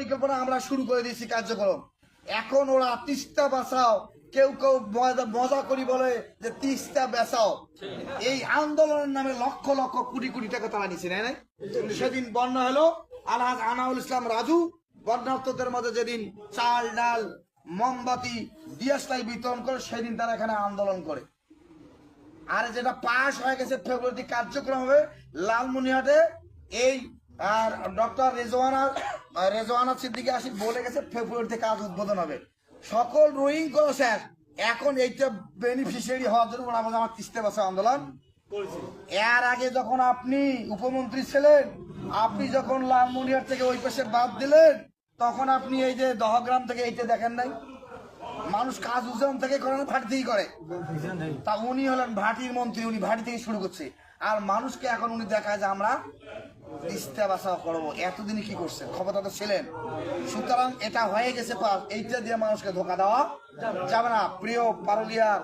পরিকল্পনা আমরা শুরু করে দিয়েছি কার্যক্রম। এখন ওরা তিস্তা বাঁচাও, কেউ কেউ মজা করি বলে যে তিস্তা বেচাও, এই আন্দোলনের নামে লক্ষ লক্ষ কোটি কোটি টাকা তারা নিচ্ছে, নাই? সেদিন বন্যা হলো, আলহাজ আনাউল ইসলাম রাজু বন্যার্থদের মধ্যে যেদিন চাল ডাল মোমবাতি দিয়াশলাই বিতরণ করে, সেদিন তারা এখানে আন্দোলন করে। আর যেটা পাশ হয়ে গেছে ফেব্রুয়ারি কার্যক্রম হবে লালমনিরহাটে, এই আর ডক্টর রেজওয়ানা সিদ্দিকী আসিফ বলে গেছে ফেব্রুয়ারিতে কাজ উদ্বোধন হবে। সকল রোয়িং করা শেষ, এখন এইটা বেনিফিশিয়ারি হওয়ার জন্য আমার তিস্তা বাঁচাও আন্দোলন। এর আগে যখন আপনি উপমন্ত্রী ছিলেন, আপনি যখন লালমনিরহাট থেকে ওই পাশে বাদ দিলেন, তখন আপনি এই যে দহগ্রাম থেকে এইটা দেখেন নাই? মানুষ কাজ উজান থেকে করে না, ভাটি থেকে করে। তা উনি হলেন ভাটির মন্ত্রী, উনি ভাটি থেকে শুরু করছে। আর মানুষকে এখন উনি দেখায় যে আমরা তিস্তা বাঁচাও করবো। এতদিনই কি করছে, ক্ষমতা তো ছিলেন। সুতরাং এটা হয়ে গেছে পাস, এইটা দিয়ে মানুষকে ধোকা দেওয়া যাবে না। প্রিয় পারুলিয়ার